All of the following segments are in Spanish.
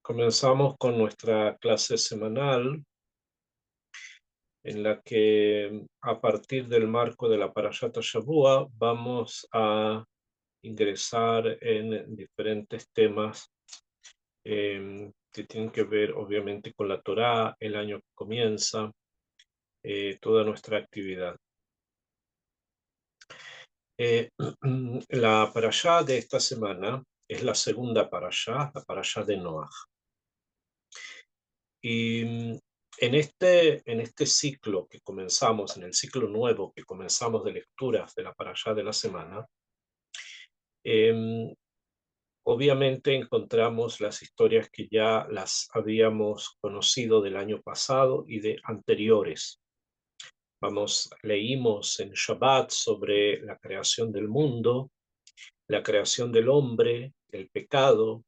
Comenzamos con nuestra clase semanal en la que a partir del marco de la Parashat Shavua vamos a ingresar en diferentes temas que tienen que ver obviamente con la Torá, el año que comienza, toda nuestra actividad. La parashá de esta semana es la segunda parashá, la parashá de Noaj. Y en este ciclo que comenzamos, en el ciclo nuevo que comenzamos de lecturas de la parashá de la semana, obviamente encontramos las historias que ya las habíamos conocido del año pasado y de anteriores. Leímos en Shabbat sobre la creación del mundo, la creación del hombre, el pecado,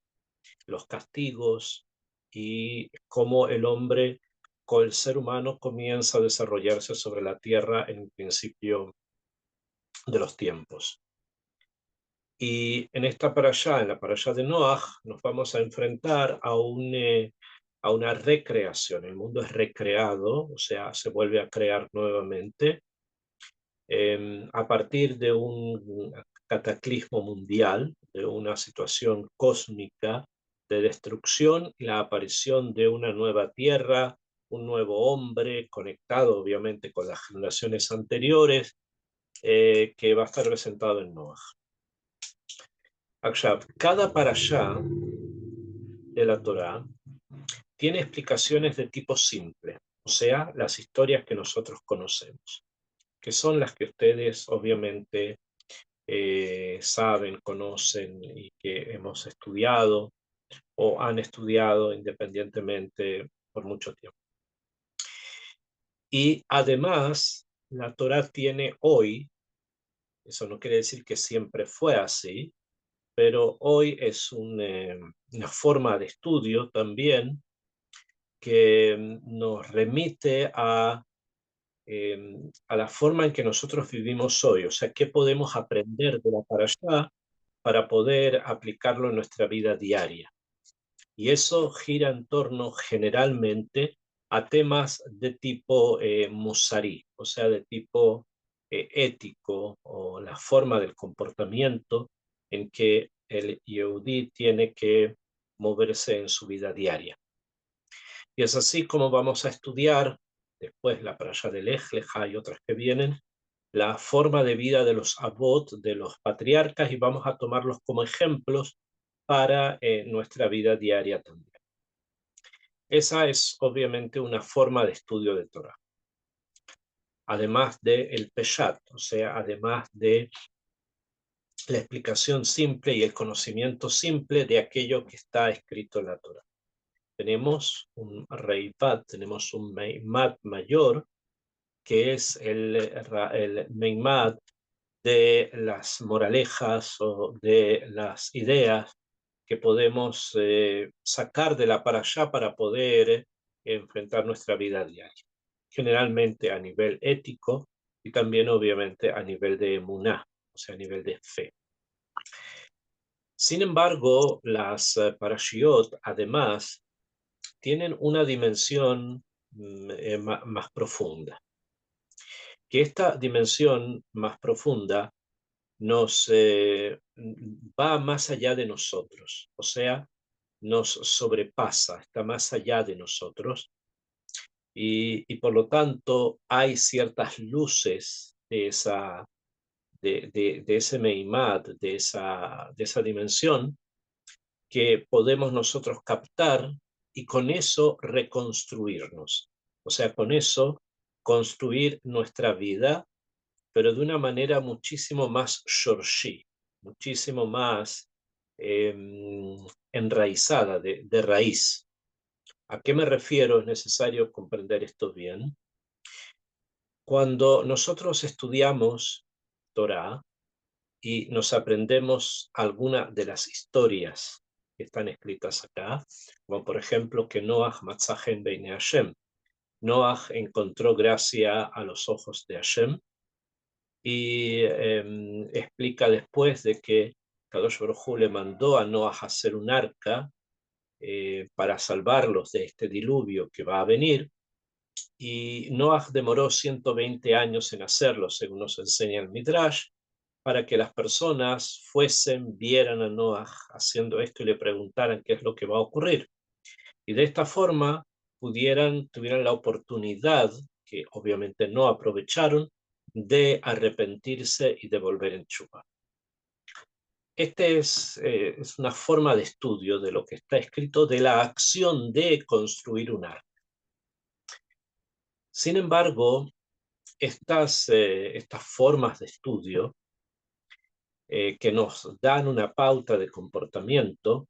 los castigos y cómo el ser humano comienza a desarrollarse sobre la tierra en el principio de los tiempos. Y en esta parashá, en la parashá de Noaj, nos vamos a enfrentar a una recreación. El mundo es recreado, o sea, se vuelve a crear nuevamente a partir de un cataclismo mundial, de una situación cósmica de destrucción y la aparición de una nueva tierra, un nuevo hombre conectado obviamente con las generaciones anteriores, que va a estar presentado en Noah. Cada parashá de la Torá tiene explicaciones de tipo simple, o sea, las historias que nosotros conocemos, que son las que ustedes obviamente saben, conocen y que hemos estudiado o han estudiado independientemente por mucho tiempo. Y además, la Torá tiene hoy, eso no quiere decir que siempre fue así, pero hoy es una forma de estudio también que nos remite a la forma en que nosotros vivimos hoy, o sea, qué podemos aprender de la Parashá para poder aplicarlo en nuestra vida diaria. Y eso gira en torno generalmente a temas de tipo musarí, o sea, de tipo ético, o la forma del comportamiento en que el Yehudí tiene que moverse en su vida diaria. Y es así como vamos a estudiar después la parashá del Lej Lejá y otras que vienen, la forma de vida de los Avot, de los patriarcas, y vamos a tomarlos como ejemplos para nuestra vida diaria también. Esa es obviamente una forma de estudio de Torah. Además del Peshat, o sea, además de la explicación simple y el conocimiento simple de aquello que está escrito en la Torah. Tenemos un Reivat, tenemos un Meimad mayor, que es el Meimad de las moralejas o de las ideas que podemos sacar de la parashá para poder enfrentar nuestra vida diaria. Generalmente a nivel ético y también obviamente a nivel de emuná, o sea, a nivel de fe. Sin embargo, las parashiot además tienen una dimensión más profunda. Que esta dimensión más profunda nos va más allá de nosotros, o sea, nos sobrepasa, está más allá de nosotros y por lo tanto hay ciertas luces de ese Meimad, de esa dimensión que podemos nosotros captar y con eso reconstruirnos, o sea, con eso construir nuestra vida pero de una manera muchísimo más shorshi, muchísimo más eh, enraizada, de raíz. ¿A qué me refiero? Es necesario comprender esto bien. Cuando nosotros estudiamos Torah y nos aprendemos alguna de las historias que están escritas acá, como por ejemplo que Noach matzahen beine Hashem, Noach encontró gracia a los ojos de Hashem, y explica después de que Kadosh Baruj Hu le mandó a Noah hacer un arca para salvarlos de este diluvio que va a venir, y Noah demoró 120 años en hacerlo, según nos enseña el Midrash, para que las personas fuesen, vieran a Noah haciendo esto y le preguntaran qué es lo que va a ocurrir. Y de esta forma tuvieran la oportunidad, que obviamente no aprovecharon, de arrepentirse y de volver en Chuba. Este es una forma de estudio de lo que está escrito de la acción de construir un arca. Sin embargo, estas formas de estudio que nos dan una pauta de comportamiento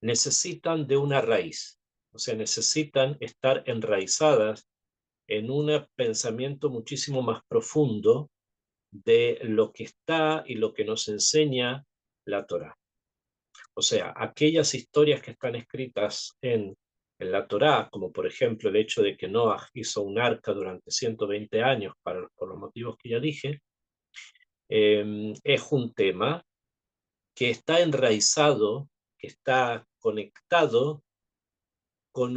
necesitan de una raíz, o sea, necesitan estar enraizadas en un pensamiento muchísimo más profundo de lo que está y lo que nos enseña la Torá. O sea, aquellas historias que están escritas en la Torá, como por ejemplo el hecho de que Noah hizo un arca durante 120 años por los motivos que ya dije, es un tema que está enraizado, que está conectado con,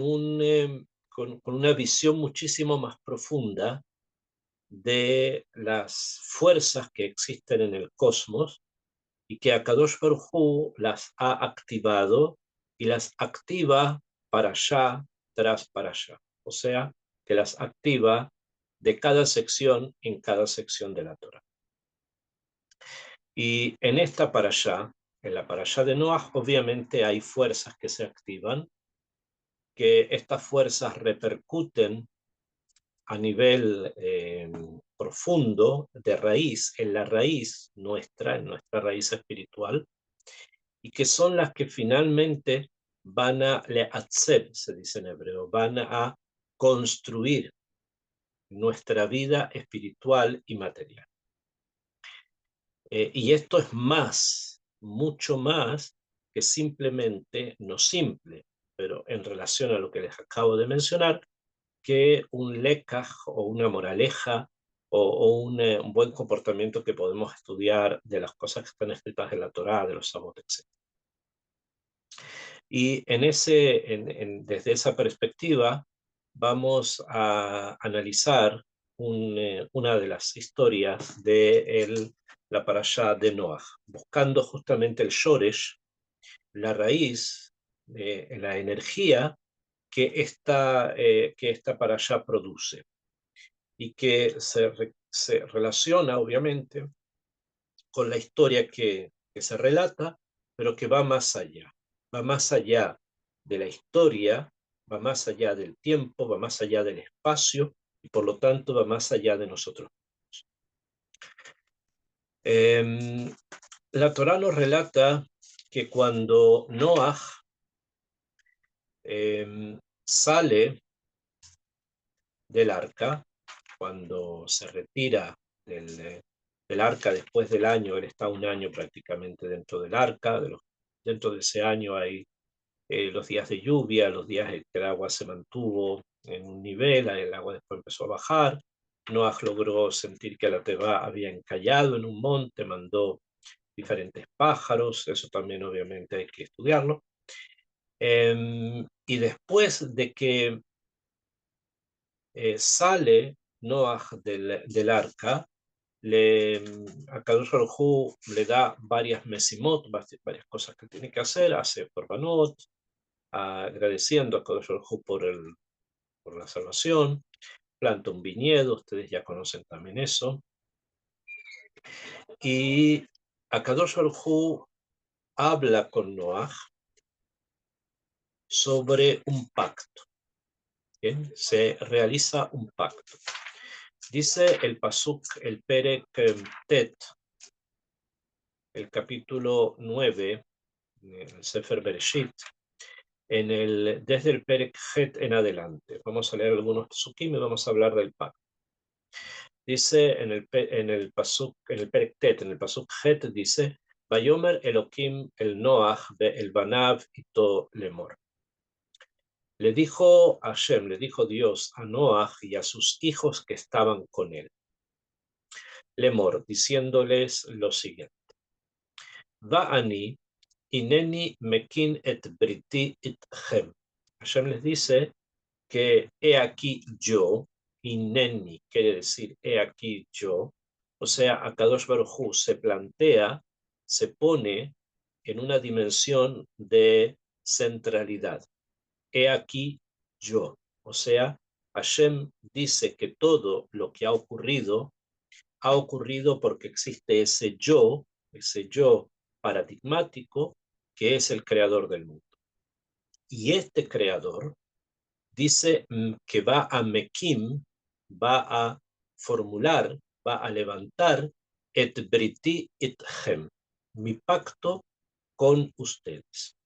con una visión muchísimo más profunda de las fuerzas que existen en el cosmos y que Akadosh Baruj Hu las ha activado y las activa para allá, tras para allá. O sea, que las activa de cada sección en cada sección de la Torah. Y en esta para allá, en la para allá de Noah, obviamente hay fuerzas que se activan, que estas fuerzas repercuten a nivel profundo de raíz, en la raíz nuestra, en nuestra raíz espiritual, y que son las que finalmente van a le'atzeb, se dice en hebreo, van a construir nuestra vida espiritual y material. Y esto es más, mucho más que simplemente, no simple, pero en relación a lo que les acabo de mencionar, que un lekaj o una moraleja un buen comportamiento que podemos estudiar de las cosas que están escritas en la Torá, de los Sabot, etc. Y desde esa perspectiva vamos a analizar una de las historias de la parashá de Noah, buscando justamente el shoresh, la raíz, la energía que esta parashá produce y que se relaciona obviamente con la historia que se relata, pero que va más allá de la historia, va más allá del tiempo, va más allá del espacio y por lo tanto va más allá de nosotros. La Torá nos relata que cuando Noah sale del arca, cuando se retira del arca después del año, él está un año prácticamente dentro del arca, dentro de ese año hay los días de lluvia, los días en que el agua se mantuvo en un nivel, el agua después empezó a bajar, Noah logró sentir que la Teba había encallado en un monte, mandó diferentes pájaros, eso también obviamente hay que estudiarlo. Y después de que sale Noah del arca, a Kadosh Baruj Hu le da varias mesimot, varias cosas que tiene que hacer, hace korbanot, agradeciendo a Kadosh Baruj Hu por la salvación, planta un viñedo, ustedes ya conocen también eso, y a Kadosh Baruj Hu habla con Noah sobre un pacto. ¿Bien? Se realiza un pacto. Dice el Pasuk, el Perek Tet, el capítulo 9, el Sefer Bereshit, desde el Perek Het en adelante. Vamos a leer algunos pasukim y vamos a hablar del pacto. Dice en el Pasuk, en el Perek Tet, en el Pasuk Het, dice, Vayomer Elohim el Noach el Banav ito lemor. Le dijo Hashem, le dijo Dios a Noach y a sus hijos que estaban con él, lemor, diciéndoles lo siguiente. Va'ani ineni mekin et briti itchem. Hashem les dice que he aquí yo, ineni quiere decir he aquí yo, o sea, Akadosh Baruj Hu se plantea, se pone en una dimensión de centralidad. He aquí yo, o sea, Hashem dice que todo lo que ha ocurrido porque existe ese yo paradigmático que es el creador del mundo. Y este creador dice que va a Mekim, va a formular, va a levantar et briti itchem, mi pacto con ustedes.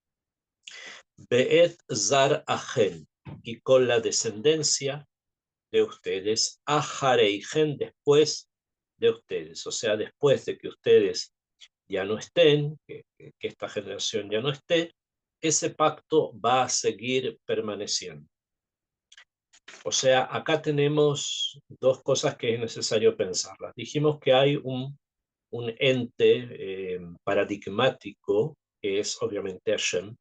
Be'et zar achen, y con la descendencia de ustedes, ajareigen, después de ustedes, o sea, después de que ustedes ya no estén, que esta generación ya no esté, ese pacto va a seguir permaneciendo. O sea, acá tenemos dos cosas que es necesario pensarlas. Dijimos que hay un ente paradigmático, que es obviamente Hashem,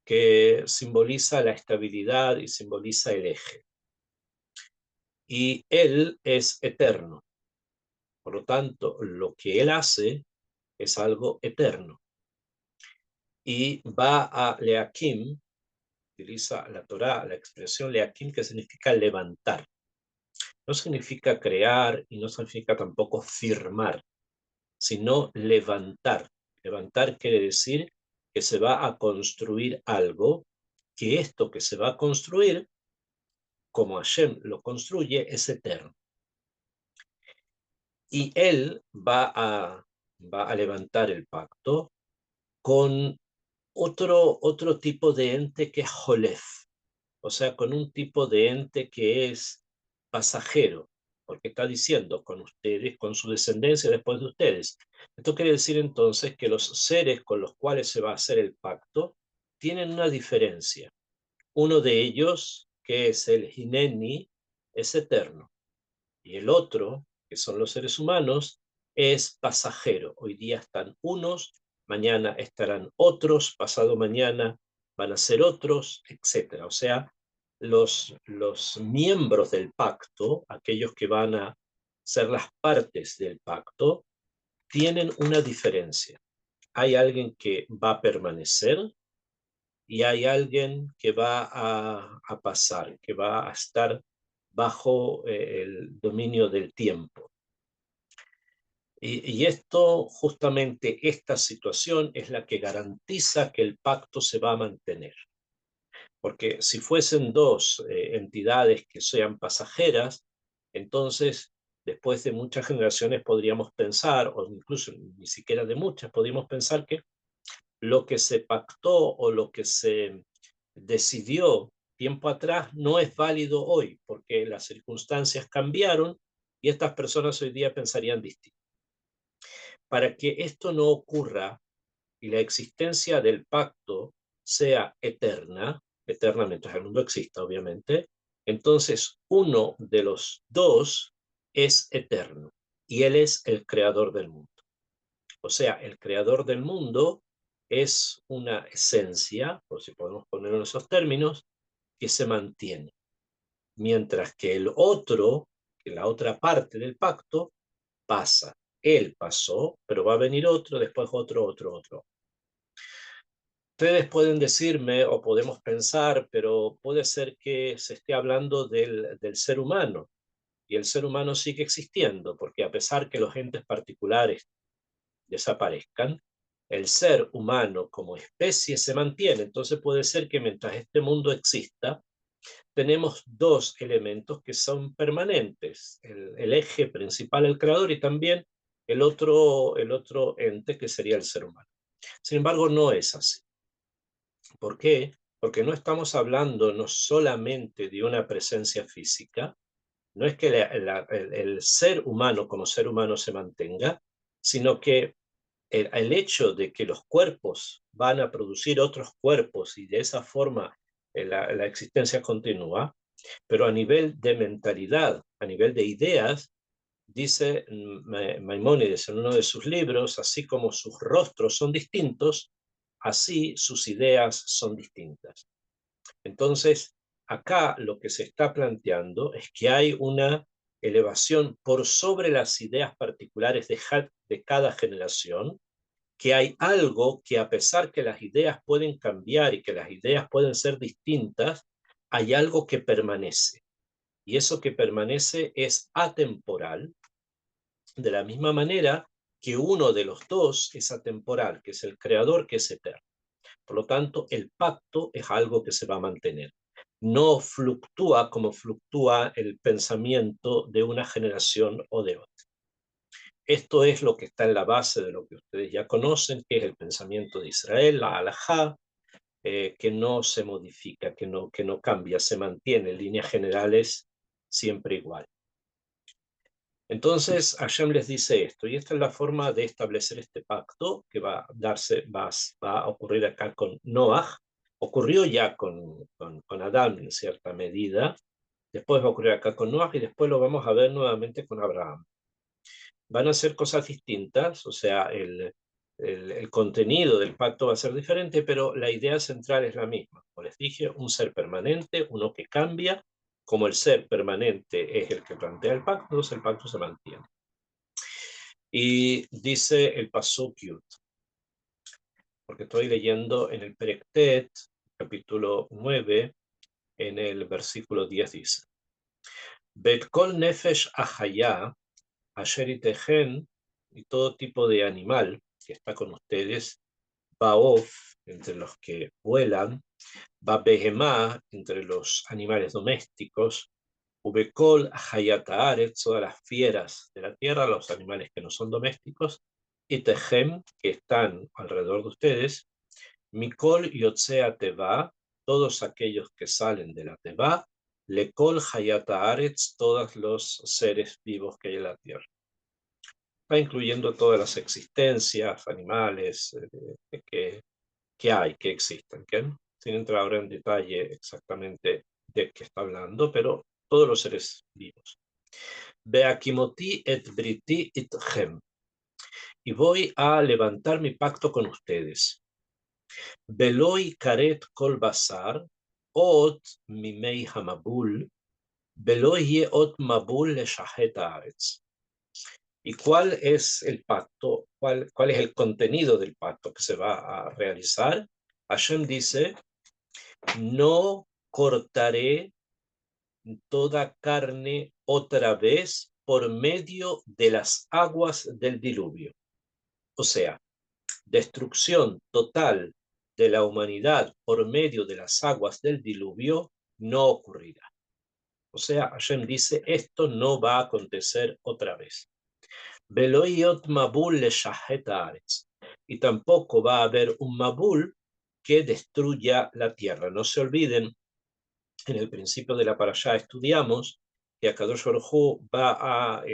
que simboliza la estabilidad y simboliza el eje. Y él es eterno. Por lo tanto, lo que él hace es algo eterno. Y va a Leakim, utiliza la Torá, la expresión Leakim, que significa levantar. No significa crear y no significa tampoco firmar, sino levantar. Levantar quiere decir que se va a construir algo, que esto que se va a construir, como Hashem lo construye, es eterno. Y él va a levantar el pacto con otro tipo de ente que es Jolef, o sea, con un tipo de ente que es pasajero, porque está diciendo con ustedes, con su descendencia después de ustedes. Esto quiere decir entonces que los seres con los cuales se va a hacer el pacto tienen una diferencia. Uno de ellos, que es el Hineni, es eterno, y el otro, que son los seres humanos, es pasajero. Hoy día están unos, mañana estarán otros, pasado mañana van a ser otros, etc. O sea, los miembros del pacto, aquellos que van a ser las partes del pacto, tienen una diferencia. Hay alguien que va a permanecer y hay alguien que va a pasar, que va a estar bajo el dominio del tiempo. Y esto, justamente esta situación es la que garantiza que el pacto se va a mantener. Porque si fuesen dos entidades que sean pasajeras, entonces después de muchas generaciones podríamos pensar, o incluso ni siquiera de muchas, podríamos pensar que lo que se pactó o lo que se decidió tiempo atrás no es válido hoy, porque las circunstancias cambiaron y estas personas hoy día pensarían distinto. Para que esto no ocurra y la existencia del pacto sea eterna, eterna mientras el mundo exista, obviamente, entonces uno de los dos es eterno y él es el creador del mundo. O sea, el creador del mundo es una esencia, por si podemos ponerlo en esos términos, que se mantiene, mientras que el otro, que la otra parte del pacto, pasa. Él pasó, pero va a venir otro, después otro. Ustedes pueden decirme o podemos pensar, pero puede ser que se esté hablando del ser humano y el ser humano sigue existiendo, porque a pesar que los entes particulares desaparezcan, el ser humano como especie se mantiene. Entonces puede ser que mientras este mundo exista, tenemos dos elementos que son permanentes, el eje principal, el creador, y también el otro ente que sería el ser humano. Sin embargo, no es así. ¿Por qué? Porque no estamos hablando no solamente de una presencia física, no es que el ser humano como ser humano se mantenga, sino que el hecho de que los cuerpos van a producir otros cuerpos y de esa forma la existencia continúa, pero a nivel de mentalidad, a nivel de ideas, Dice Maimónides en uno de sus libros, así como sus rostros son distintos, así sus ideas son distintas. Entonces, acá lo que se está planteando es que hay una elevación por sobre las ideas particulares de cada generación, que hay algo que a pesar que las ideas pueden cambiar y que las ideas pueden ser distintas, hay algo que permanece. Y eso que permanece es atemporal, de la misma manera que uno de los dos es atemporal, que es el creador, que es eterno. Por lo tanto, el pacto es algo que se va a mantener. No fluctúa como fluctúa el pensamiento de una generación o de otra. Esto es lo que está en la base de lo que ustedes ya conocen, que es el pensamiento de Israel, la halajá, que no se modifica, que no cambia, se mantiene en líneas generales siempre igual. Entonces Hashem les dice esto, y esta es la forma de establecer este pacto que va a ocurrir acá con Noah. Ocurrió ya con Adán en cierta medida, después va a ocurrir acá con Noah y después lo vamos a ver nuevamente con Abraham. Van a ser cosas distintas, o sea, el contenido del pacto va a ser diferente, pero la idea central es la misma. Como les dije, un ser permanente, uno que cambia, como el ser permanente es el que plantea el pacto, entonces el pacto se mantiene. Y dice el Pasuk Yud, porque estoy leyendo en el Perektet, capítulo 9, en el versículo 10 dice, Bet kol nefesh ahaya, asher itehen, y todo tipo de animal que está con ustedes, Baof, entre los que vuelan, Babehemá, entre los animales domésticos, Ubekol Hayataaret, todas las fieras de la tierra, los animales que no son domésticos, y Tejem, que están alrededor de ustedes, Mikol Yotzea Teva, todos aquellos que salen de la Teva, Lekol Hayataaretz, todos los seres vivos que hay en la tierra. Va incluyendo todas las existencias, animales que hay, que existen, ¿okay? Sin entrar ahora en detalle exactamente de qué está hablando, pero todos los seres vivos. Beakimoti et briti itchem. Y voy a levantar mi pacto con ustedes. Beloi karet kol basar, ot mimei hamabul, beloi ot mabul le shahet haaretz. ¿Y cuál es el pacto? ¿Cuál es el contenido del pacto que se va a realizar? Hashem dice, no cortaré toda carne otra vez por medio de las aguas del diluvio. O sea, destrucción total de la humanidad por medio de las aguas del diluvio no ocurrirá. O sea, Hashem dice, esto no va a acontecer otra vez. Veloyot mabul le shahet haaretz. Y tampoco va a haber un mabul que destruya la tierra. No se olviden, en el principio de la parashá estudiamos que Akadosh Baruj Hu va a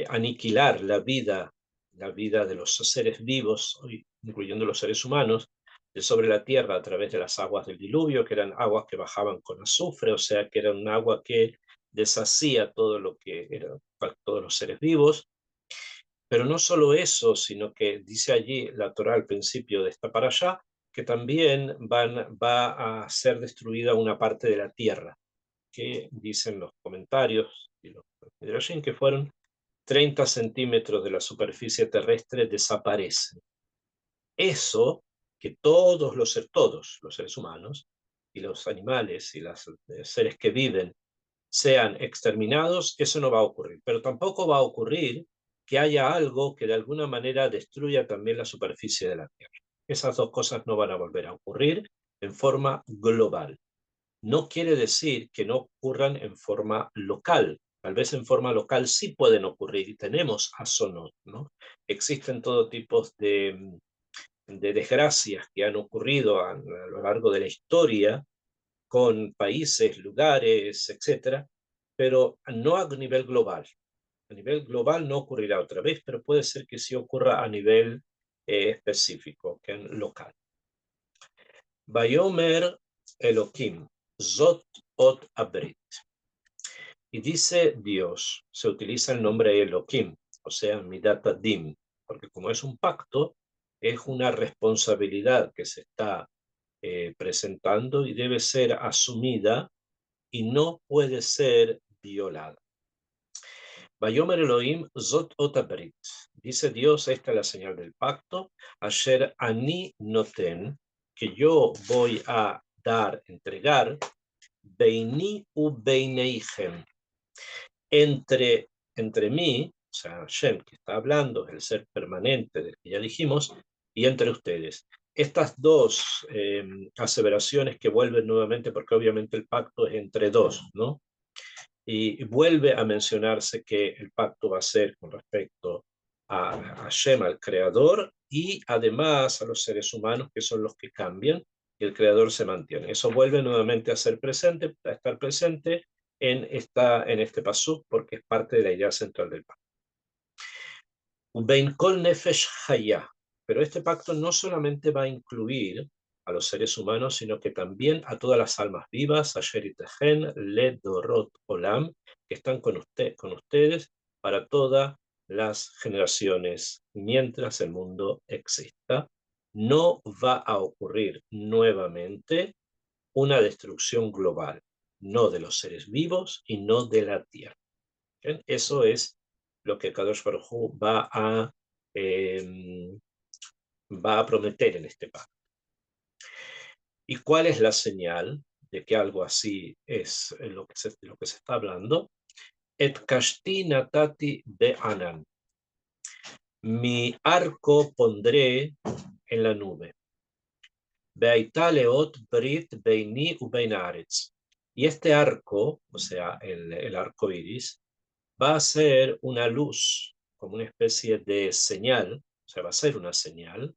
aniquilar la vida de los seres vivos, incluyendo los seres humanos, de sobre la tierra a través de las aguas del diluvio, que eran aguas que bajaban con azufre, o sea, que era un agua que deshacía todo lo que era todos los seres vivos. Pero no solo eso, sino que dice allí la Torá al principio de esta parashá, que también va a ser destruida una parte de la tierra, que dicen los comentarios y los midrashim que fueron 30 centímetros de la superficie terrestre desaparecen. Eso que todos los seres humanos y los animales y los seres que viven sean exterminados, eso no va a ocurrir. Pero tampoco va a ocurrir que haya algo que de alguna manera destruya también la superficie de la Tierra. Esas dos cosas no van a volver a ocurrir en forma global. No quiere decir que no ocurran en forma local. Tal vez en forma local sí pueden ocurrir y tenemos asonot, ¿no? Existen todo tipo de desgracias que han ocurrido a lo largo de la historia con países, lugares, etcétera, pero no a nivel global. A nivel global no ocurrirá otra vez, pero puede ser que sí ocurra a nivel específico, que es local. Bayomer Elohim, Zot Ot Abrit. Y dice Dios, se utiliza el nombre Elohim, o sea, Midat Adin, porque como es un pacto, es una responsabilidad que se está presentando y debe ser asumida y no puede ser violada. Vayomer Elohim zot otabrit. Dice Dios, esta es la señal del pacto, asher ani noten, que yo voy a dar, entregar, beini u beineichem, entre mí, o sea, Hashem, que está hablando, es el ser permanente del que ya dijimos, y entre ustedes. Estas dos aseveraciones que vuelven nuevamente, porque obviamente el pacto es entre dos, ¿no? Y vuelve a mencionarse que el pacto va a ser con respecto a Hashem, al Creador, y además a los seres humanos, que son los que cambian, y el Creador se mantiene. Eso vuelve nuevamente a ser presente, a estar presente en este pasuk, porque es parte de la idea central del pacto. Ubein kol nefesh hayah. Pero este pacto no solamente va a incluir a los seres humanos, sino que también a todas las almas vivas, asher itechen le dorot olam, que están con ustedes para todas las generaciones. Mientras el mundo exista, no va a ocurrir nuevamente una destrucción global, no de los seres vivos y no de la tierra. ¿Bien? Eso es lo que Kadosh Baruj Hu eh, va a prometer en este pacto. ¿Y cuál es la señal de que algo así es lo que se está hablando? Et kashti natati de anan. Mi arco pondré en la nube. Beaitaleot brit beini u beinaretz. Y este arco, o sea, el arco iris, va a ser una luz, como una especie de señal, o sea, va a ser una señal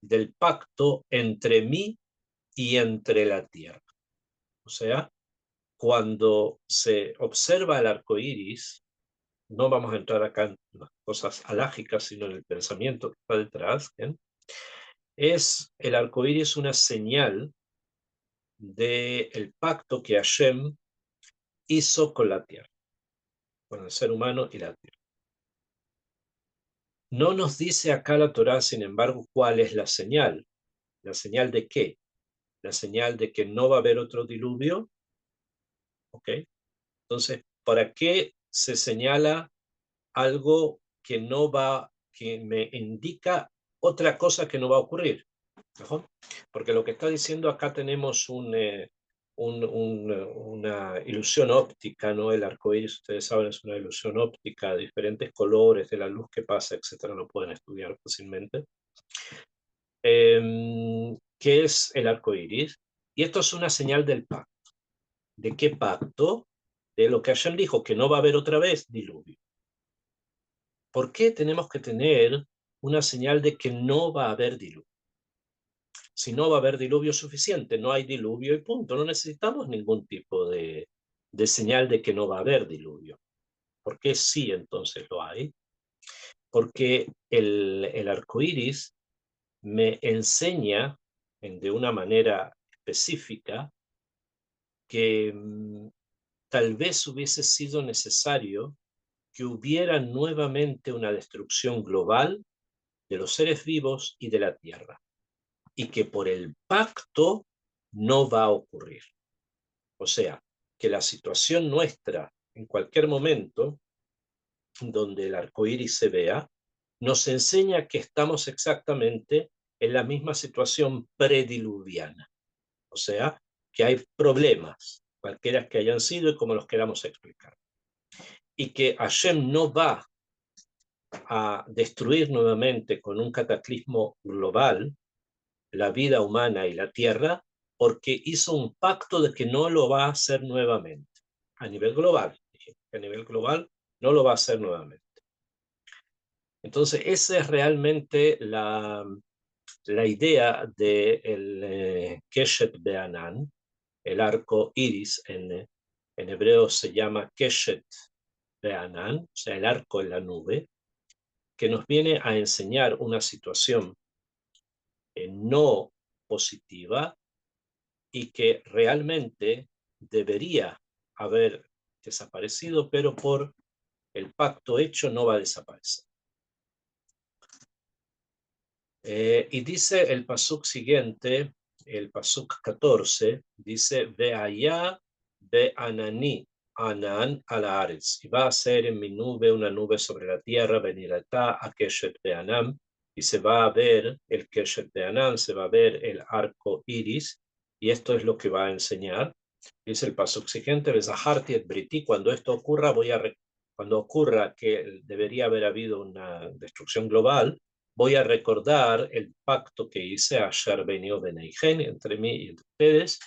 del pacto entre mí y entre la tierra. O sea, cuando se observa el arco iris, no vamos a entrar acá en las cosas alágicas, sino en el pensamiento que está detrás, ¿bien? El arco iris una señal del pacto que Hashem hizo con la tierra, con el ser humano y la tierra. No nos dice acá la Torá, sin embargo, cuál es la señal. ¿La señal de qué? La señal de que no va a haber otro diluvio. ¿Ok? Entonces, ¿para qué se señala algo que no va, que me indica otra cosa que no va a ocurrir? ¿No? Porque lo que está diciendo acá tenemos una ilusión óptica, ¿no? El arco iris, ustedes saben, es una ilusión óptica, diferentes colores de la luz que pasa, etcétera, lo pueden estudiar fácilmente. ¿Qué es el arco iris? Y esto es una señal del pacto. ¿De qué pacto? De lo que Hashem dijo, que no va a haber otra vez diluvio. ¿Por qué tenemos que tener una señal de que no va a haber diluvio? Si no va a haber diluvio suficiente, no hay diluvio y punto. No necesitamos ningún tipo de señal de que no va a haber diluvio. ¿Por qué sí entonces lo hay? Porque el arco iris me enseña de una manera específica que tal vez hubiese sido necesario que hubiera nuevamente una destrucción global de los seres vivos y de la tierra, y que por el pacto no va a ocurrir. O sea, que la situación nuestra, en cualquier momento donde el arco iris se vea, nos enseña que estamos exactamente en la misma situación prediluviana. O sea, que hay problemas, cualquiera que hayan sido y como los queramos explicar. Y que Hashem no va a destruir nuevamente con un cataclismo global la vida humana y la tierra, porque hizo un pacto de que no lo va a hacer nuevamente. A nivel global, a nivel global no lo va a hacer nuevamente. Entonces, esa es realmente la idea del Keshet Beanan, el arco iris en hebreo se llama Keshet Beanan, o sea, el arco en la nube, que nos viene a enseñar una situación no positiva y que realmente debería haber desaparecido, pero por el pacto hecho no va a desaparecer. Y dice el pasuk siguiente, el pasuk 14, dice, Ve'aya be'anani, anan ala aretz, y va a ser en mi nube una nube sobre la tierra, venirata a keshet be'anam, y se va a ver el keshet be'anam, se va a ver el arco iris, y esto es lo que va a enseñar. Dice el pasuk siguiente, Bezaharti et briti, cuando esto ocurra, cuando ocurra que debería haber habido una destrucción global, voy a recordar el pacto que hice ayer venido beneigen, entre mí y entre ustedes,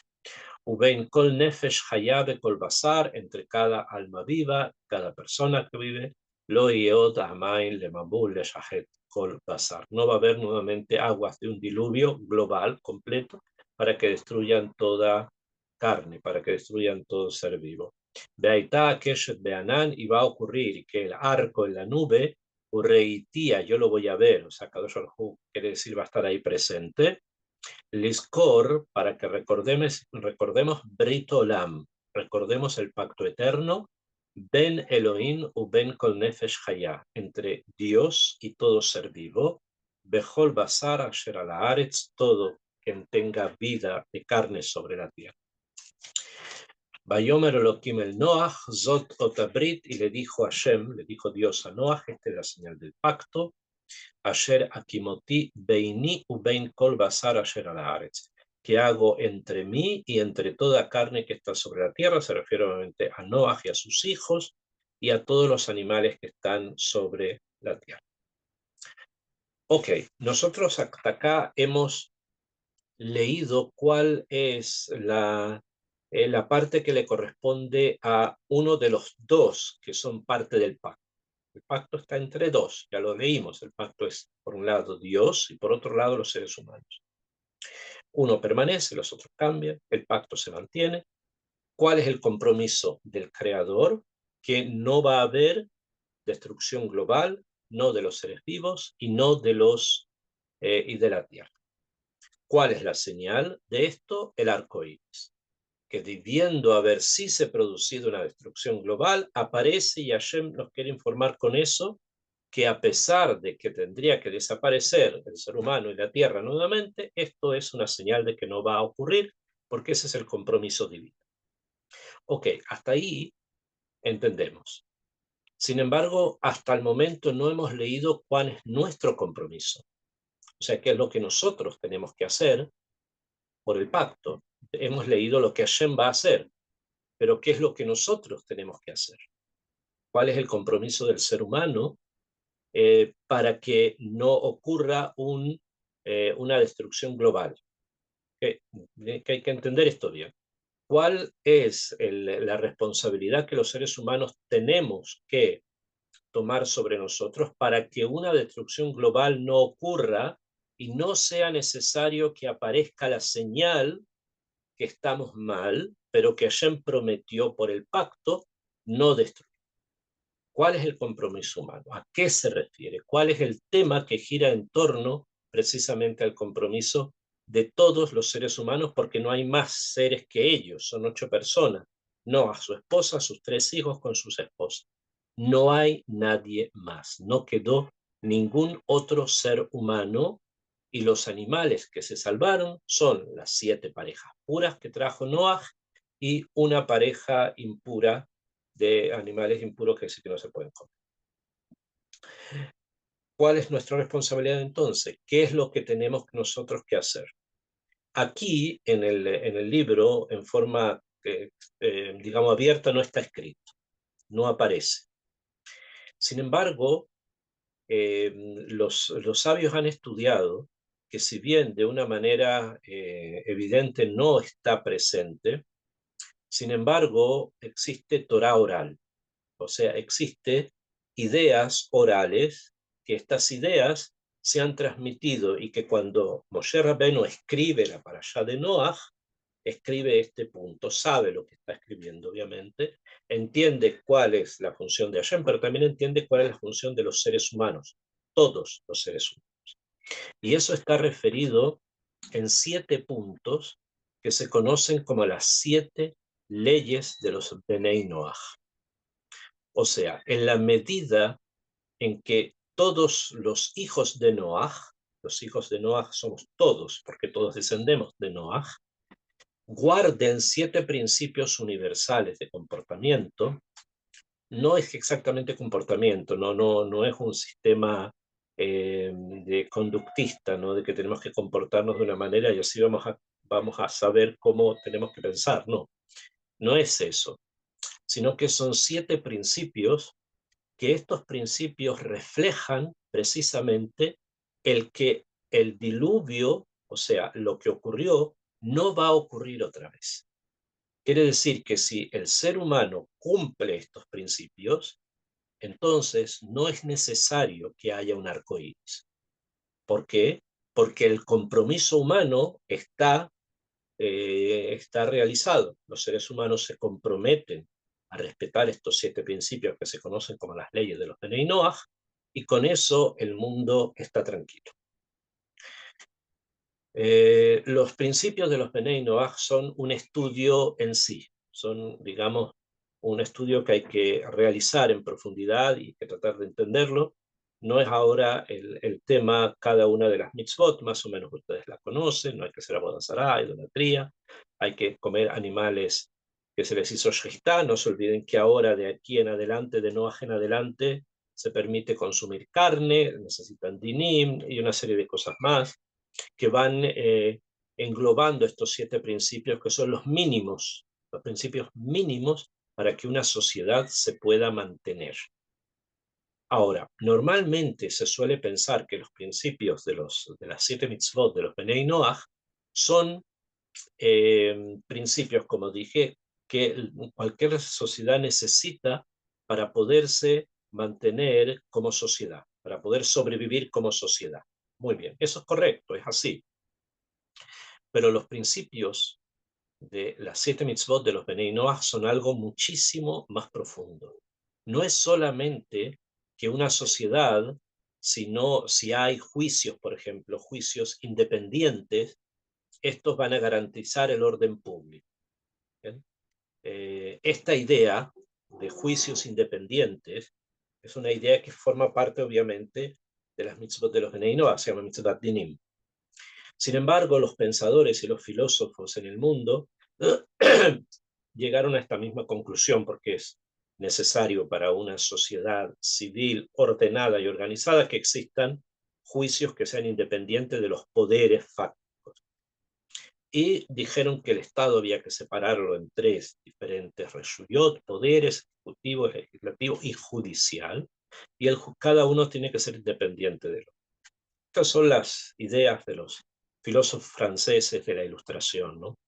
uben kol nefesh hayabe kol basar, entre cada alma viva, cada persona que vive, lo yod amain le mabul le shahet kol basar. No va a haber nuevamente aguas de un diluvio global completo para que destruyan toda carne, para que destruyan todo ser vivo. Beaitá keshet beanan, y va a ocurrir que el arco en la nube Ureitía, yo lo voy a ver, o sea, Kadosh Baruj Hu quiere decir va a estar ahí presente. Liskor, para que recordemos Brit Olam, recordemos el pacto eterno, Ben Elohim u Ben Kol Nefesh Hayah, entre Dios y todo ser vivo, Bechol Basar Asher ala Haaretz, todo quien tenga vida de carne sobre la tierra. Vayomer Elohim el Noach, Zot Otabrit, y le dijo a Hashem, le dijo Dios a Noach, esta es la señal del pacto, Asher Akimoti Beini Ubein Kol Basar Asher al Haaretz, que hago entre mí y entre toda carne que está sobre la tierra, se refiere obviamente a Noach y a sus hijos y a todos los animales que están sobre la tierra. Ok, nosotros hasta acá hemos leído cuál es la parte que le corresponde a uno de los dos que son parte del pacto. El pacto está entre dos, ya lo leímos. El pacto es, por un lado, Dios y por otro lado, los seres humanos. Uno permanece, los otros cambian, el pacto se mantiene. ¿Cuál es el compromiso del Creador? Que no va a haber destrucción global, no de los seres vivos y no de y de la tierra. ¿Cuál es la señal de esto? El arco iris, que debiendo haber sí se producido una destrucción global, aparece y Hashem nos quiere informar con eso, que a pesar de que tendría que desaparecer el ser humano y la tierra nuevamente, esto es una señal de que no va a ocurrir, porque ese es el compromiso divino. Ok, hasta ahí entendemos. Sin embargo, hasta el momento no hemos leído cuál es nuestro compromiso. O sea, qué es lo que nosotros tenemos que hacer por el pacto. Hemos leído lo que Hashem va a hacer, pero ¿qué es lo que nosotros tenemos que hacer? ¿Cuál es el compromiso del ser humano para que no ocurra una destrucción global? Que hay que entender esto bien. ¿Cuál es la responsabilidad que los seres humanos tenemos que tomar sobre nosotros para que una destrucción global no ocurra y no sea necesario que aparezca la señal que estamos mal, pero que Hashem prometió por el pacto no destruir? ¿Cuál es el compromiso humano? ¿A qué se refiere? ¿Cuál es el tema que gira en torno precisamente al compromiso de todos los seres humanos? Porque no hay más seres que ellos, son 8 personas. No, a su esposa, a sus 3 hijos con sus esposas. No hay nadie más, no quedó ningún otro ser humano, y los animales que se salvaron son las 7 parejas puras que trajo Noah y una pareja impura de animales impuros que sí que no se pueden comer. ¿Cuál es nuestra responsabilidad entonces? ¿Qué es lo que tenemos nosotros que hacer? Aquí en el libro, en forma, digamos, abierta, no está escrito, no aparece. Sin embargo, los sabios han estudiado que si bien de una manera evidente no está presente, sin embargo existe Torah oral. O sea, existe ideas orales, que estas ideas se han transmitido y que cuando Moshe Rabbeinu escribe la parashá de Noach, escribe este punto, sabe lo que está escribiendo, obviamente, entiende cuál es la función de Hashem, pero también entiende cuál es la función de los seres humanos, todos los seres humanos. Y eso está referido en 7 puntos que se conocen como las 7 leyes de los Benei Noach. O sea, en la medida en que todos los hijos de Noaj, los hijos de Noaj somos todos, porque todos descendemos de Noaj, guarden 7 principios universales de comportamiento. No es exactamente comportamiento, no es un sistema de conductista, ¿no? De que tenemos que comportarnos de una manera y así vamos a saber cómo tenemos que pensar. No es eso, sino que son 7 principios, que estos principios reflejan precisamente el que el diluvio, o sea, lo que ocurrió, no va a ocurrir otra vez. Quiere decir que si el ser humano cumple estos principios, entonces no es necesario que haya un arco iris. ¿Por qué? Porque el compromiso humano está realizado. Los seres humanos se comprometen a respetar estos 7 principios que se conocen como las leyes de los Benei Noaj, y con eso el mundo está tranquilo. Los principios de los Benei Noaj son un estudio en sí, son, digamos, un estudio que hay que realizar en profundidad y que tratar de entenderlo. No es ahora el tema cada una de las mitzvot, más o menos ustedes la conocen, no hay que hacer abodazará, idolatría, hay que comer animales que se les hizo shechitá, no se olviden que ahora de aquí en adelante, de Noaj en adelante, se permite consumir carne, necesitan dinim y una serie de cosas más que van englobando estos 7 principios que son los principios mínimos para que una sociedad se pueda mantener. Ahora, normalmente se suele pensar que los principios de las 7 mitzvot de los Benei Noach son principios, como dije, que cualquier sociedad necesita para poderse mantener como sociedad, para poder sobrevivir como sociedad. Muy bien, eso es correcto, es así. Pero los principios de las 7 mitzvot de los Benei Noach son algo muchísimo más profundo. No es solamente que una sociedad, si hay juicios, por ejemplo, juicios independientes, estos van a garantizar el orden público. Esta idea de juicios independientes es una idea que forma parte, obviamente, de las mitzvot de los Benei Noach, se llama mitzvot dinim. Sin embargo, los pensadores y los filósofos en el mundo llegaron a esta misma conclusión, porque es necesario para una sociedad civil ordenada y organizada que existan juicios que sean independientes de los poderes fácticos. Y dijeron que el Estado había que separarlo en 3 diferentes reshuyot, poderes, ejecutivo, legislativo y judicial, y cada uno tiene que ser independiente de lo. Estas son las ideas de los filósofos franceses de la Ilustración, ¿no?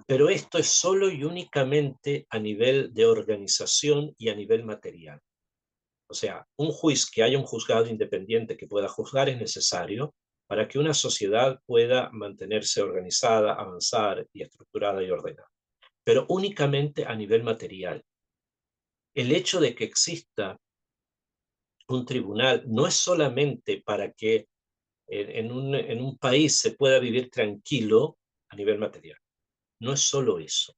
Pero esto es solo y únicamente a nivel de organización y a nivel material. O sea, que haya un juzgado independiente que pueda juzgar es necesario para que una sociedad pueda mantenerse organizada, avanzar y estructurada y ordenada. Pero únicamente a nivel material. El hecho de que exista un tribunal no es solamente para que en un país se pueda vivir tranquilo a nivel material. No es solo eso.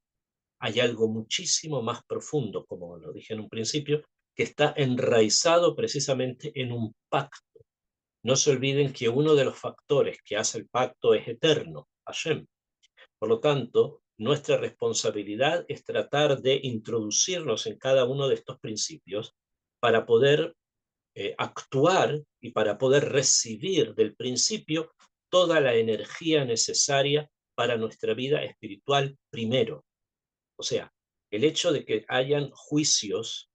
Hay algo muchísimo más profundo, como lo dije en un principio, que está enraizado precisamente en un pacto. No se olviden que uno de los factores que hace el pacto es eterno, Hashem. Por lo tanto, nuestra responsabilidad es tratar de introducirnos en cada uno de estos principios para poder actuar y para poder recibir del principio toda la energía necesaria para nuestra vida espiritual primero. O sea, el hecho de que hayan juicios,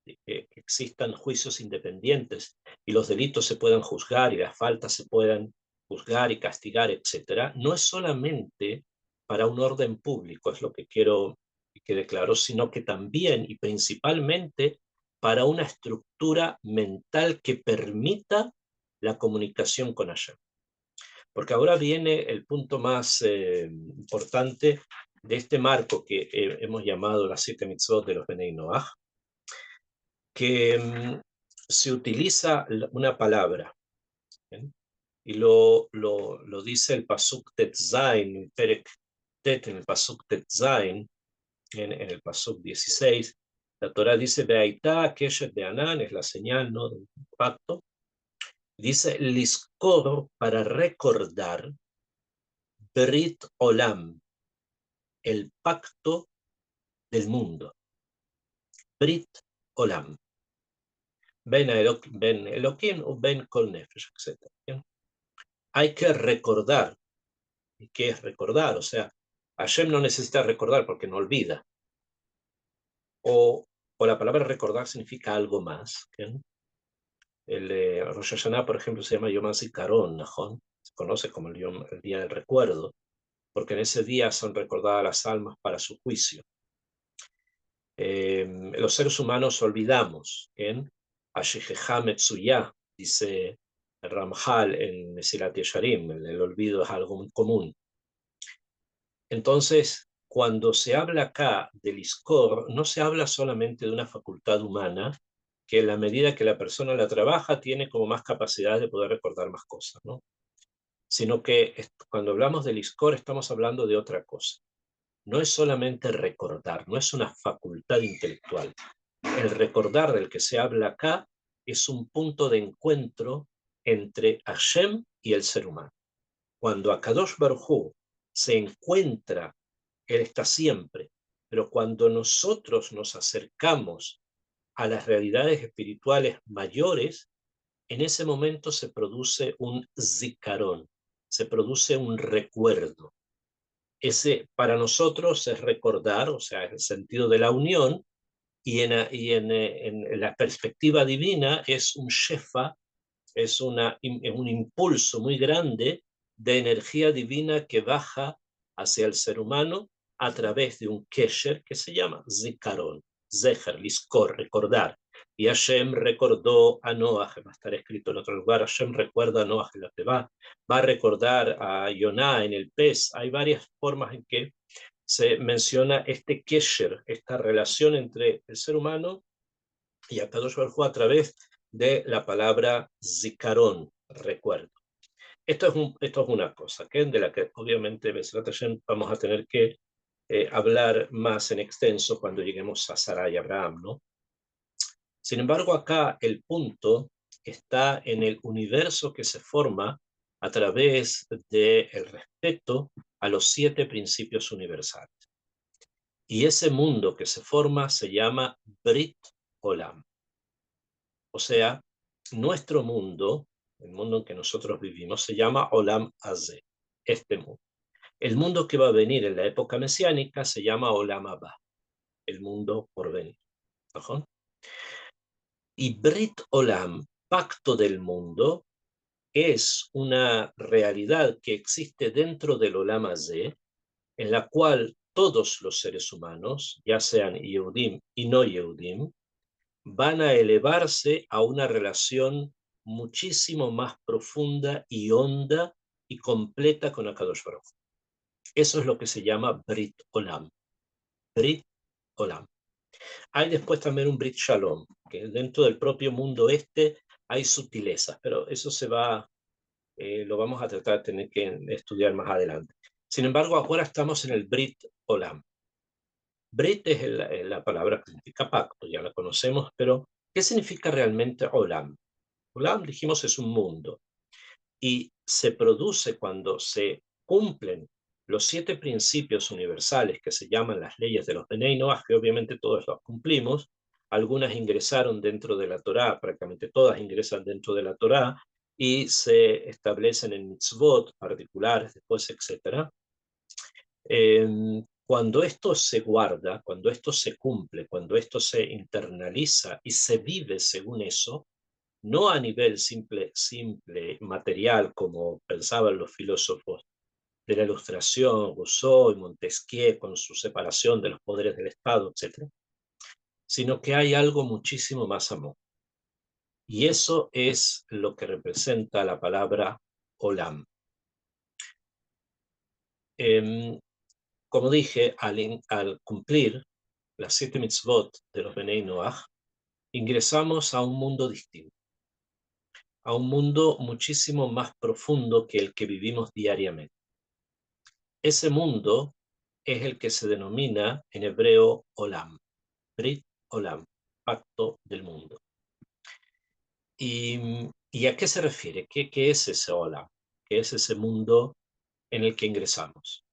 de que existan juicios independientes y los delitos se puedan juzgar y las faltas se puedan juzgar y castigar, etcétera, no es solamente para un orden público, es lo que quiero que quede claro, sino que también y principalmente para una estructura mental que permita la comunicación con Hashem. Porque ahora viene el punto más importante de este marco que hemos llamado las 7 mitzvot de los Benei Noach, que se utiliza una palabra, ¿bien? Y lo dice el Pasuk Tetzain, Perek Tet, en el Pasuk Tetzain, en el Pasuk 16, La Torá dice, Beaitá, Keshet Beanán, es la señal, ¿no?, del pacto. Dice, Liskor, para recordar, Brit Olam, el pacto del mundo. Brit Olam. Ben Elohim o Ben Kol Nefesh, etc. ¿Bien? Hay que recordar. ¿Y qué es recordar? O sea, Hashem no necesita recordar porque no olvida. O la palabra recordar significa algo más. ¿Bien? El Rosh Hashanah, por ejemplo, se llama Yom HaZikaron, ¿no? Se conoce como el día del recuerdo, porque en ese día son recordadas las almas para su juicio. Los seres humanos olvidamos. Ashijeja Metsuyah, dice Ramjal en Mesilat Yesharim, el olvido es algo muy común. Entonces, cuando se habla acá del Iskor, no se habla solamente de una facultad humana, que en la medida que la persona la trabaja, tiene como más capacidad de poder recordar más cosas, ¿no? Sino que cuando hablamos del Iskor estamos hablando de otra cosa. No es solamente recordar, no es una facultad intelectual. El recordar del que se habla acá es un punto de encuentro entre Hashem y el ser humano. Cuando Akadosh Baruj Hu se encuentra, él está siempre, pero cuando nosotros nos acercamos a las realidades espirituales mayores, en ese momento se produce un zikarón, se produce un recuerdo. Ese para nosotros es recordar, o sea, es el sentido de la unión, y en la perspectiva divina es un shefa, es un impulso muy grande de energía divina que baja hacia el ser humano a través de un kesher que se llama zikaron, zeher, liskor, recordar. Y Hashem recordó a Noah, va a estar escrito en otro lugar, Hashem recuerda a Noah en la Tebá, va a recordar a Yoná en el pez. Hay varias formas en que se menciona este kesher, esta relación entre el ser humano y Akadosh Baruj Hu a través de la palabra zikaron, recuerdo. Esto es una cosa, ¿okay?, de la que obviamente vamos a tener que hablar más en extenso cuando lleguemos a Sara y Abraham, ¿no? Sin embargo, acá el punto está en el universo que se forma a través del respeto a los 7 principios universales. Y ese mundo que se forma se llama Brit Olam. O sea, nuestro mundo, el mundo en que nosotros vivimos, se llama Olam Hazé, este mundo. El mundo que va a venir en la época mesiánica se llama Olam Abba, el mundo por venir. ¿No? Y Brit Olam, pacto del mundo, es una realidad que existe dentro del Olam Hazé, en la cual todos los seres humanos, ya sean Yehudim y no Yehudim, van a elevarse a una relación muchísimo más profunda y honda y completa con Akadosh Baruj Hu. Eso es lo que se llama Brit Olam. Brit Olam. Hay después también un Brit Shalom, que dentro del propio mundo hay sutilezas, pero eso lo vamos a tratar de tener que estudiar más adelante. Sin embargo, ahora estamos en el Brit Olam. Brit es la palabra que significa pacto, ya la conocemos, pero ¿qué significa realmente Olam? Olam, dijimos, es un mundo, y se produce cuando se cumplen los 7 principios universales que se llaman las leyes de los Benei Noach, que obviamente todos los cumplimos. Algunas ingresaron dentro de la Torá, prácticamente todas ingresan dentro de la Torá, y se establecen en mitzvot particulares después, etc. Cuando esto se guarda, cuando esto se cumple, cuando esto se internaliza y se vive según eso, no a nivel simple material, como pensaban los filósofos de la Ilustración, Rousseau y Montesquieu, con su separación de los poderes del Estado, etc., sino que hay algo muchísimo más amor. Y eso es lo que representa la palabra Olam. Como dije, al cumplir las 7 mitzvot de los Benei Noach, ingresamos a un mundo distinto, a un mundo muchísimo más profundo que el que vivimos diariamente. Ese mundo es el que se denomina en hebreo Olam, Brit Olam, pacto del mundo. ¿Y a qué se refiere? ¿Qué es ese Olam? ¿Qué es ese mundo en el que ingresamos?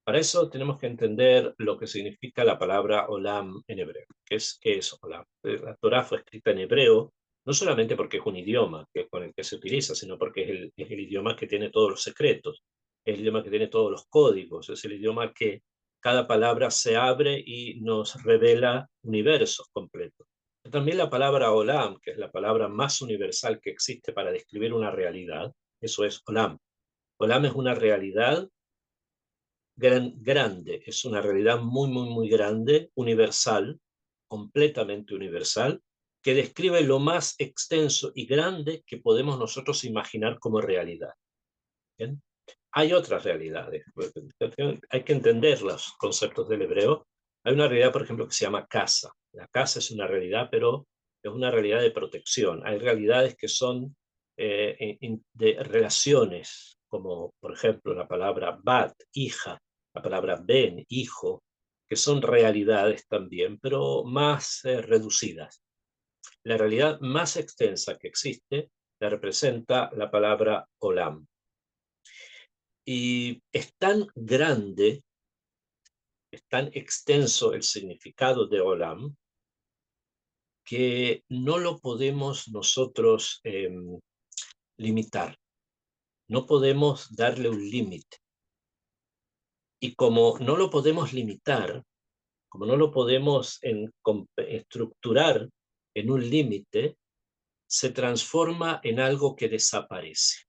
Para eso tenemos que entender lo que significa la palabra Olam en hebreo. ¿Qué es Olam? La Torá fue escrita en hebreo, no solamente porque es un idioma con el que se utiliza, sino porque es el idioma que tiene todos los secretos, es el idioma que tiene todos los códigos, es el idioma que cada palabra se abre y nos revela universos completos. También la palabra Olam, que es la palabra más universal que existe para describir una realidad, eso es Olam. Olam es una realidad grande, es una realidad muy, muy, muy grande, universal, completamente universal, que describe lo más extenso y grande que podemos nosotros imaginar como realidad. ¿Bien? Hay otras realidades, hay que entender los conceptos del hebreo. Hay una realidad, por ejemplo, que se llama casa. La casa es una realidad, pero es una realidad de protección. Hay realidades que son de relaciones, como por ejemplo la palabra bat, hija, la palabra ben, hijo, que son realidades también, pero más reducidas. La realidad más extensa que existe la representa la palabra olam. Y es tan grande, es tan extenso el significado de Olam, que no lo podemos nosotros limitar, no podemos darle un límite. Y como no lo podemos limitar, como no lo podemos estructurar en un límite, se transforma en algo que desaparece.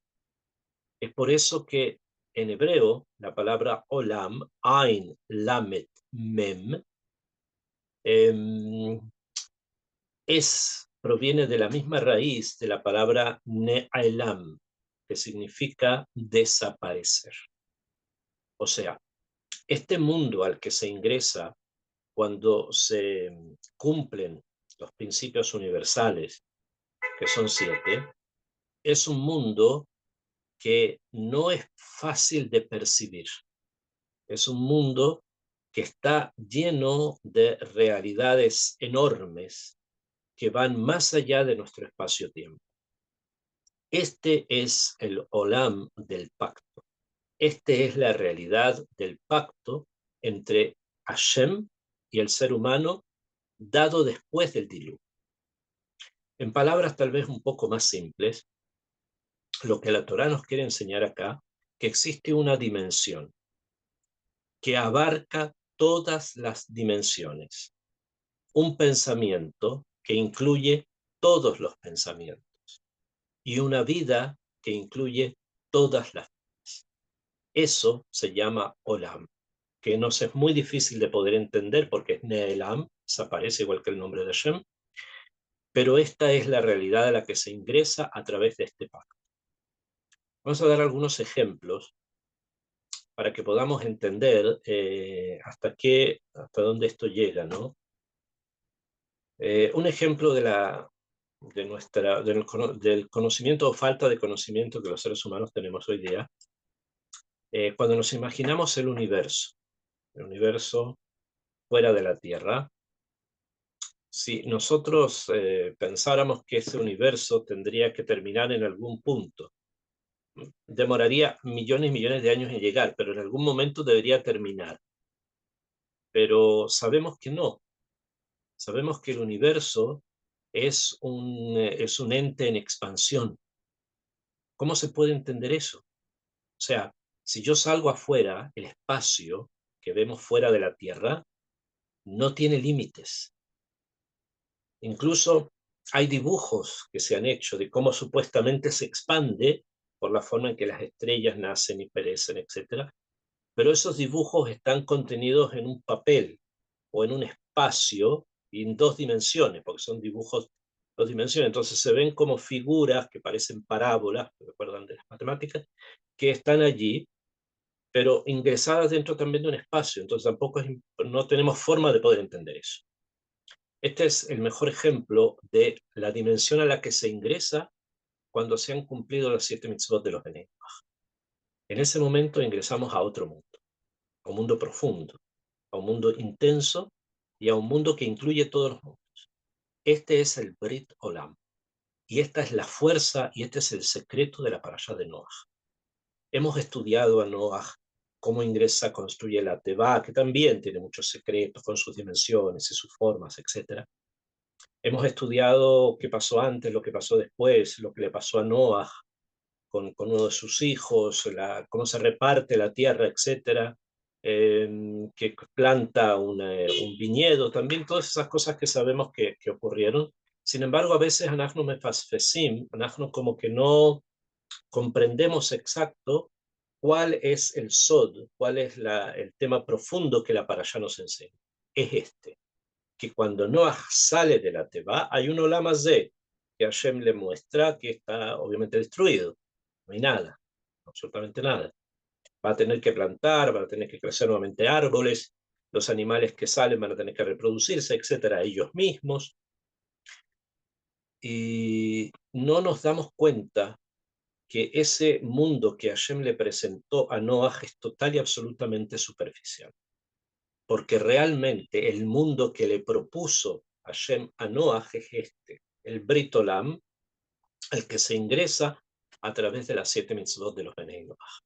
Es por eso que en hebreo la palabra Olam, Ain, Lamet, Mem, proviene de la misma raíz de la palabra Ne'elam, que significa desaparecer. O sea, este mundo al que se ingresa cuando se cumplen los principios universales, que son 7, es un mundo que no es fácil de percibir. Es un mundo que está lleno de realidades enormes que van más allá de nuestro espacio-tiempo. Este es el Olam del pacto. Este es la realidad del pacto entre Hashem y el ser humano dado después del diluvio. En palabras tal vez un poco más simples, lo que la Torá nos quiere enseñar acá, que existe una dimensión que abarca todas las dimensiones. Un pensamiento que incluye todos los pensamientos y una vida que incluye todas las vidas. Eso se llama Olam, que nos es muy difícil de poder entender porque es Ne'elam, desaparece igual que el nombre de Hashem, pero esta es la realidad a la que se ingresa a través de este pacto. Vamos a dar algunos ejemplos para que podamos entender hasta dónde esto llega, ¿no? Un ejemplo del conocimiento o falta de conocimiento que los seres humanos tenemos hoy día, cuando nos imaginamos el universo fuera de la Tierra. Si nosotros pensáramos que ese universo tendría que terminar en algún punto, demoraría millones y millones de años en llegar, pero en algún momento debería terminar. Pero sabemos que no. Sabemos que el universo es un ente en expansión. ¿Cómo se puede entender eso? O sea, si yo salgo afuera, el espacio que vemos fuera de la Tierra no tiene límites. Incluso hay dibujos que se han hecho de cómo supuestamente se expande por la forma en que las estrellas nacen y perecen, etc. Pero esos dibujos están contenidos en un papel o en un espacio y en 2 dimensiones, porque son dibujos 2 dimensiones. Entonces se ven como figuras que parecen parábolas, que recuerdan de las matemáticas, que están allí, pero ingresadas dentro también de un espacio. Entonces no tenemos forma de poder entender eso. Este es el mejor ejemplo de la dimensión a la que se ingresa cuando se han cumplido los 7 mitzvot de los Bnei Noach. En ese momento ingresamos a otro mundo, a un mundo profundo, a un mundo intenso y a un mundo que incluye todos los mundos. Este es el Brit Olam. Y esta es la fuerza y este es el secreto de la parashá de Noaj. Hemos estudiado a Noaj, cómo ingresa, construye la Tevá, que también tiene muchos secretos con sus dimensiones y sus formas, etc. Hemos estudiado qué pasó antes, lo que pasó después, lo que le pasó a Noaj con uno de sus hijos, cómo se reparte la tierra, etc. Que planta un viñedo, también todas esas cosas que sabemos que ocurrieron. Sin embargo, a veces anachnu mefasfesim, anachnu como que no comprendemos exacto cuál es el sod, cuál es el tema profundo que la parashá nos enseña. Es este, que cuando Noah sale de la Teba, hay un Olam Hazé, que Hashem le muestra que está obviamente destruido. No hay nada, absolutamente nada. Va a tener que plantar, va a tener que crecer nuevamente árboles, los animales que salen van a tener que reproducirse, etcétera, ellos mismos. Y no nos damos cuenta que ese mundo que Hashem le presentó a Noah es total y absolutamente superficial. Porque realmente el mundo que le propuso Hashem a Noah es este, el Brit Olam, el que se ingresa a través de las 7 mitzvot de los Benei Noach.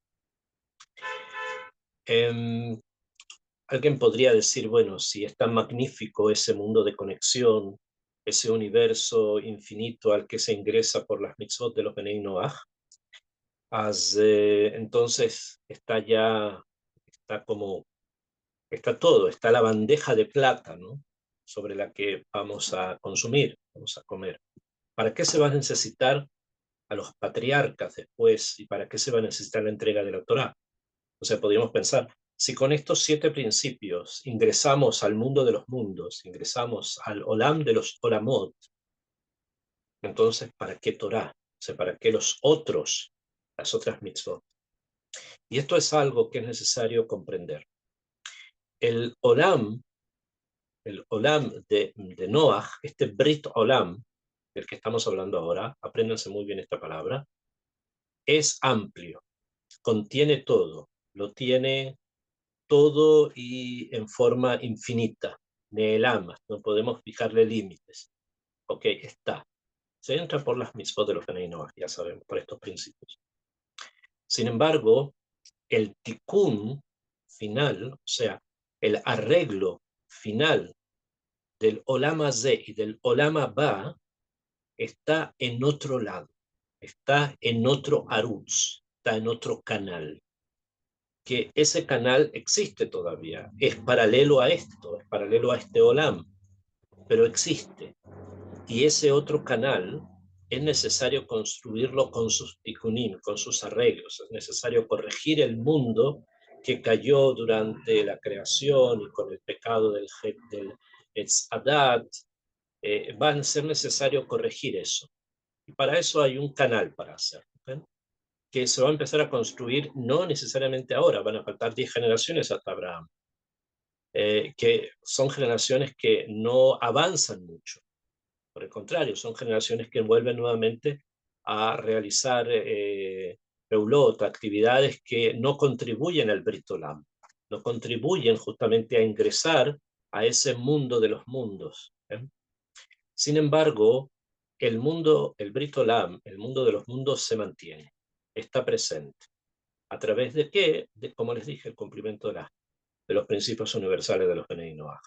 Alguien podría decir, bueno, si es tan magnífico ese mundo de conexión, ese universo infinito al que se ingresa por las mitzvot de los Benei Noach, entonces está todo, está la bandeja de plata, ¿no? Sobre la que vamos a consumir, vamos a comer. ¿Para qué se va a necesitar a los patriarcas después y para qué se va a necesitar la entrega de la Torá? O sea, podríamos pensar, si con estos 7 principios ingresamos al mundo de los mundos, ingresamos al Olam de los Olamot, entonces, ¿para qué Torá? O sea, ¿para qué las otras mitzvot? Y esto es algo que es necesario comprender. El Olam de Noach, este Brit Olam, del que estamos hablando ahora, apréndanse muy bien esta palabra, es amplio, contiene todo, lo tiene todo y en forma infinita, Neelam, no podemos fijarle límites. Ok, está. Se entra por las mitzvot de los Benei Noach, ya sabemos, por estos principios. Sin embargo, el tikkun final, o sea, el arreglo final del Olam Hazé y del Olam Haba está en otro lado, está en otro arutz, está en otro canal, que ese canal existe todavía, es paralelo a esto, es paralelo a este Olam, pero existe. Y ese otro canal es necesario construirlo con sus tikkunim, con sus arreglos, es necesario corregir el mundo que cayó durante la creación y con el pecado del Etz Adat, va a ser necesario corregir eso. Y para eso hay un canal para hacerlo, ¿ven? Que se va a empezar a construir no necesariamente ahora, van a faltar 10 generaciones hasta Abraham, que son generaciones que no avanzan mucho. Por el contrario, son generaciones que vuelven nuevamente a realizar peulot, actividades que no contribuyen al Brit Olam, no contribuyen justamente a ingresar a ese mundo de los mundos. Sin embargo, el Brit Olam, el mundo de los mundos se mantiene, está presente. ¿A través de qué? Como les dije, el cumplimiento de los principios universales de los Benei Noach.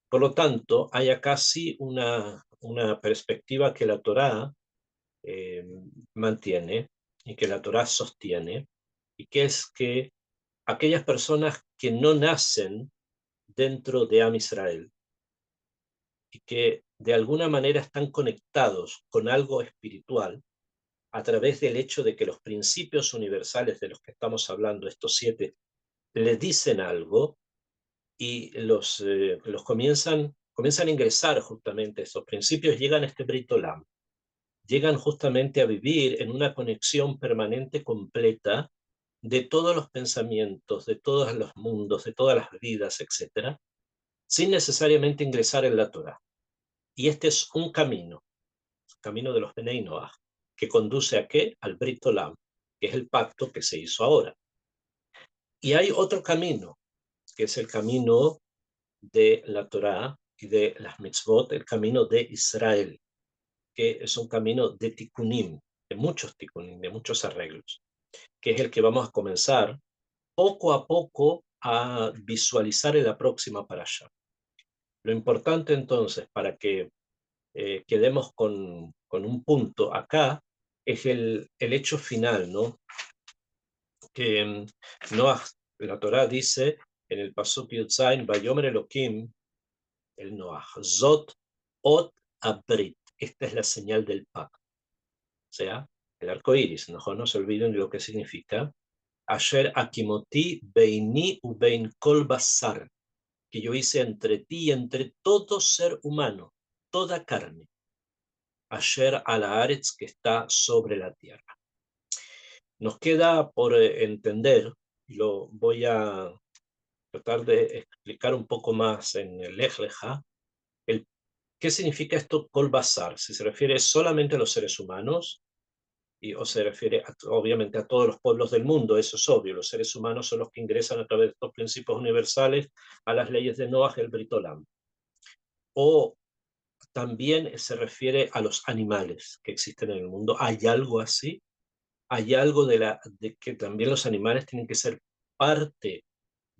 Por lo tanto, hay acá sí una perspectiva que la Torá mantiene y que la Torá sostiene, y que es que aquellas personas que no nacen dentro de Am Israel y que de alguna manera están conectados con algo espiritual a través del hecho de que los principios universales de los que estamos hablando, estos 7, le dicen algo y los comienzan a ingresar justamente esos principios, llegan a este Brit Olam, llegan justamente a vivir en una conexión permanente completa de todos los pensamientos, de todos los mundos, de todas las vidas, etcétera, sin necesariamente ingresar en la Torah. Y este es un camino, el camino de los Benei Noach, que conduce a qué? Al Brit Olam, que es el pacto que se hizo ahora. Y hay otro camino, que es el camino de la Torá y de las mitzvot, el camino de Israel, que es un camino de tikkunim, de muchos arreglos, que es el que vamos a comenzar poco a poco a visualizar en la próxima parasha. Lo importante entonces, para que quedemos con un punto acá, es el hecho final, ¿no? Que Noah, la Torá dice en el Pasuk Yudzain, Vayomer Elohim, el Noah, Zot Ot Abrit, esta es la señal del pacto, o sea, el arco iris, no se olviden de lo que significa, Asher Akimoti Beini Ubein Kol Basar, que yo hice entre ti y entre todo ser humano, toda carne, Asher Alaaretz, que está sobre la tierra. Nos queda por entender, y lo voy a tratar de explicar un poco más en el Lej Leja, el qué significa esto Kol Basar, si se refiere solamente a los seres humanos, o se refiere obviamente a todos los pueblos del mundo, eso es obvio, los seres humanos son los que ingresan a través de estos principios universales a las leyes de Noah, el Brit Olam. O también se refiere a los animales que existen en el mundo. ¿Hay algo así? ¿Hay algo de que también los animales tienen que ser parte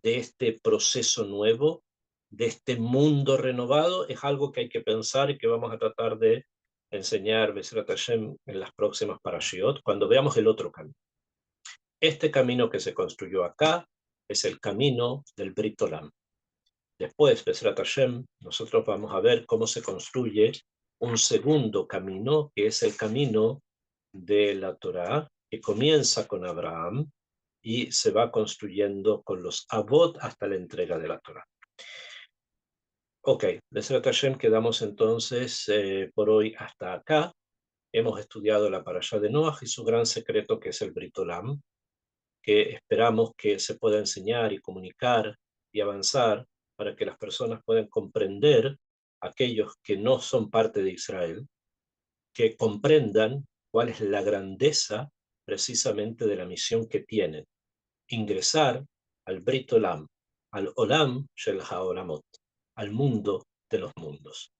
de este proceso nuevo, de este mundo renovado? Es algo que hay que pensar y que vamos a tratar de enseñar Be'ezrat Hashem en las próximas parashiot, cuando veamos el otro camino. Este camino que se construyó acá es el camino del Brit Olam. Después, Be'ezrat Hashem, nosotros vamos a ver cómo se construye un segundo camino, que es el camino de la Torá, que comienza con Abraham y se va construyendo con los Avot hasta la entrega de la Torá. Ok, Be'ezrat Hashem, quedamos entonces por hoy hasta acá. Hemos estudiado la parashá de Noach y su gran secreto, que es el Brit Olam, que esperamos que se pueda enseñar y comunicar y avanzar para que las personas puedan comprender, aquellos que no son parte de Israel, que comprendan cuál es la grandeza precisamente de la misión que tienen: ingresar al Brit Olam, al Olam Shel HaOlamot, al mundo de los mundos.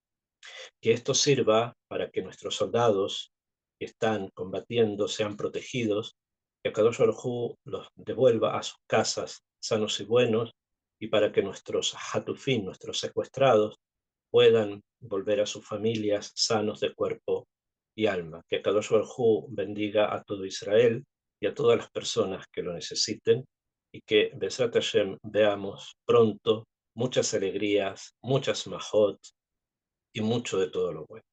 Que esto sirva para que nuestros soldados que están combatiendo sean protegidos, que Akadosh Baruj Hu los devuelva a sus casas sanos y buenos, y para que nuestros hatufim, nuestros secuestrados, puedan volver a sus familias sanos de cuerpo y alma. Que Akadosh Baruj Hu bendiga a todo Israel y a todas las personas que lo necesiten, y que Be'ezrat Hashem veamos pronto muchas alegrías, muchas mahot y mucho de todo lo bueno.